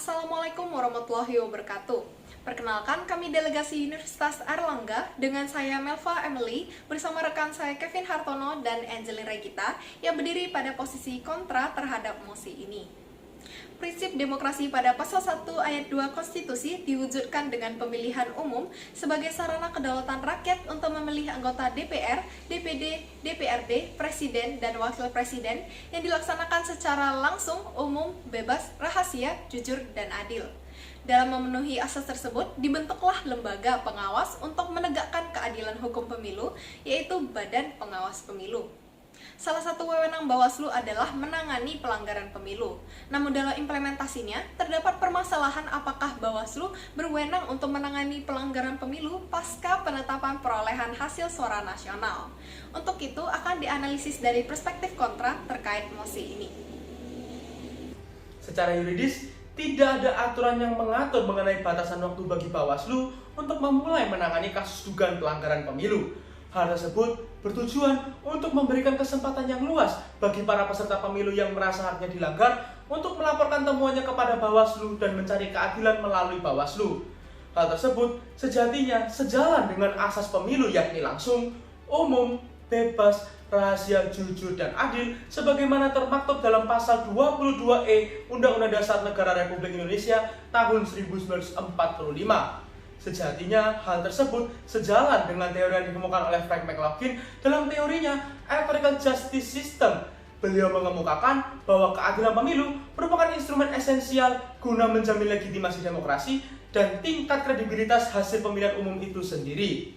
Assalamualaikum warahmatullahi wabarakatuh. Perkenalkan, kami delegasi Universitas Airlangga dengan saya Melva Emily bersama rekan saya Kevin Hartono dan Angelina Regita yang berdiri pada posisi kontra terhadap mosi ini. Prinsip demokrasi pada pasal 1 ayat 2 konstitusi diwujudkan dengan pemilihan umum sebagai sarana kedaulatan rakyat untuk memilih anggota DPR, DPD, DPRD, Presiden, dan Wakil Presiden yang dilaksanakan secara langsung, umum, bebas, rahasia, jujur, dan adil. Dalam memenuhi asas tersebut, dibentuklah lembaga pengawas untuk menegakkan keadilan hukum pemilu, yaitu Badan Pengawas Pemilu. Salah satu wewenang Bawaslu adalah menangani pelanggaran pemilu. Namun dalam implementasinya, terdapat permasalahan apakah Bawaslu berwenang untuk menangani pelanggaran pemilu pasca penetapan perolehan hasil suara nasional. Untuk itu akan dianalisis dari perspektif kontra terkait mosi ini. Secara yuridis, tidak ada aturan yang mengatur mengenai batasan waktu bagi Bawaslu untuk memulai menangani kasus dugaan pelanggaran pemilu. Hal tersebut bertujuan untuk memberikan kesempatan yang luas bagi para peserta pemilu yang merasa haknya dilanggar untuk melaporkan temuannya kepada Bawaslu dan mencari keadilan melalui Bawaslu. Hal tersebut sejatinya sejalan dengan asas pemilu yakni langsung, umum, bebas, rahasia, jujur, dan adil sebagaimana termaktub dalam pasal 22E Undang-Undang Dasar Negara Republik Indonesia tahun 1945. Sejatinya, hal tersebut sejalan dengan teori yang dikemukakan oleh Frank McLaughlin dalam teorinya Empirical Justice System. Beliau mengemukakan bahwa keadilan pemilu merupakan instrumen esensial guna menjamin legitimasi demokrasi dan tingkat kredibilitas hasil pemilihan umum itu sendiri.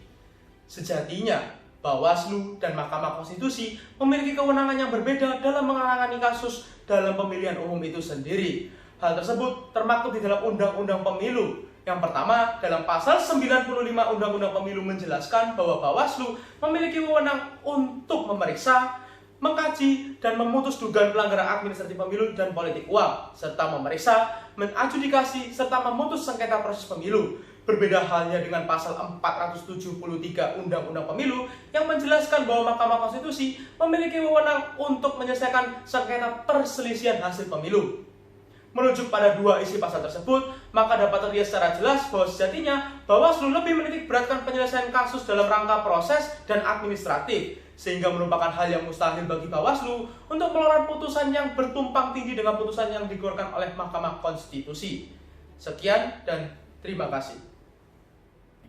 Sejatinya, Bawaslu dan Mahkamah Konstitusi memiliki kewenangan yang berbeda dalam menangani kasus dalam pemilihan umum itu sendiri. Hal tersebut termaktub di dalam Undang-Undang Pemilu. Yang pertama, dalam pasal 95 Undang-Undang Pemilu menjelaskan bahwa Bawaslu memiliki wewenang untuk memeriksa, mengkaji, dan memutus dugaan pelanggaran administratif pemilu dan politik uang, serta memeriksa, mengadjudikasi, serta memutus sengketa proses pemilu. Berbeda halnya dengan pasal 473 Undang-Undang Pemilu yang menjelaskan bahwa Mahkamah Konstitusi memiliki wewenang untuk menyelesaikan sengketa perselisihan hasil pemilu. Merujuk pada dua isi pasal tersebut, maka dapat terlihat secara jelas bahwa sejatinya Bawaslu lebih menitik beratkan penyelesaian kasus dalam rangka proses dan administratif, sehingga merupakan hal yang mustahil bagi Bawaslu untuk mengeluarkan putusan yang bertumpang tinggi dengan putusan yang dikeluarkan oleh Mahkamah Konstitusi. Sekian dan terima kasih.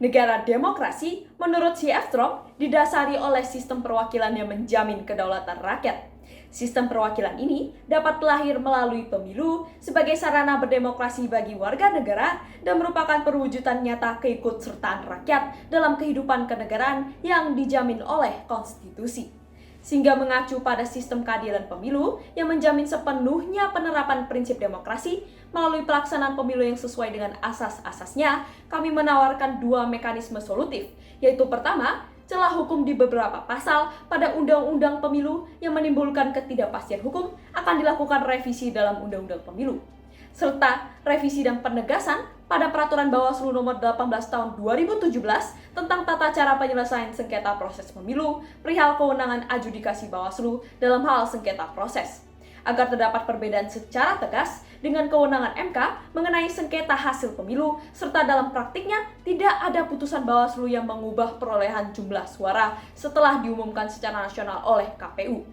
Negara demokrasi, menurut C.F. Strong, didasari oleh sistem perwakilan yang menjamin kedaulatan rakyat. Sistem perwakilan ini dapat lahir melalui pemilu sebagai sarana berdemokrasi bagi warga negara dan merupakan perwujudan nyata keikutsertaan rakyat dalam kehidupan kenegaraan yang dijamin oleh konstitusi. Sehingga mengacu pada sistem keadilan pemilu yang menjamin sepenuhnya penerapan prinsip demokrasi melalui pelaksanaan pemilu yang sesuai dengan asas-asasnya, kami menawarkan dua mekanisme solutif, yaitu pertama, celah hukum di beberapa pasal pada Undang-Undang Pemilu yang menimbulkan ketidakpastian hukum akan dilakukan revisi dalam Undang-Undang Pemilu, serta revisi dan penegasan pada Peraturan Bawaslu Nomor 18 Tahun 2017 tentang tata cara penyelesaian sengketa proses pemilu, perihal kewenangan adjudikasi Bawaslu dalam hal sengketa proses, agar terdapat perbedaan secara tegas dengan kewenangan MK mengenai sengketa hasil pemilu, serta dalam praktiknya tidak ada putusan Bawaslu yang mengubah perolehan jumlah suara setelah diumumkan secara nasional oleh KPU.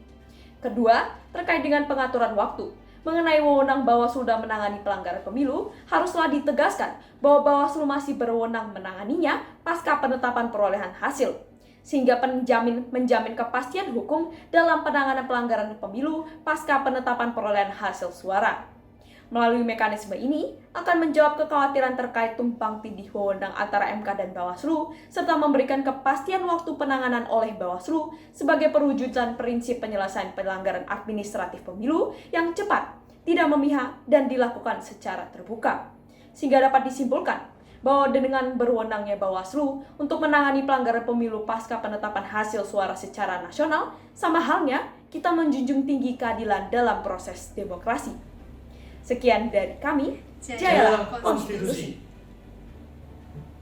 Kedua, terkait dengan pengaturan waktu. Mengenai wewenang Bawaslu dalam menangani pelanggaran pemilu, haruslah ditegaskan bahwa Bawaslu masih berwenang menanganinya pasca penetapan perolehan hasil, sehingga menjamin kepastian hukum dalam penanganan pelanggaran pemilu pasca penetapan perolehan hasil suara. Melalui mekanisme ini akan menjawab kekhawatiran terkait tumpang tindih wewenang antara MK dan Bawaslu, serta memberikan kepastian waktu penanganan oleh Bawaslu sebagai perwujudan prinsip penyelesaian pelanggaran administratif pemilu yang cepat, tidak memihak, dan dilakukan secara terbuka. Sehingga dapat disimpulkan bahwa dengan berwenangnya Bawaslu untuk menangani pelanggaran pemilu pasca penetapan hasil suara secara nasional, sama halnya kita menjunjung tinggi keadilan dalam proses demokrasi. Sekian dari kami, Jayalah Konstitusi.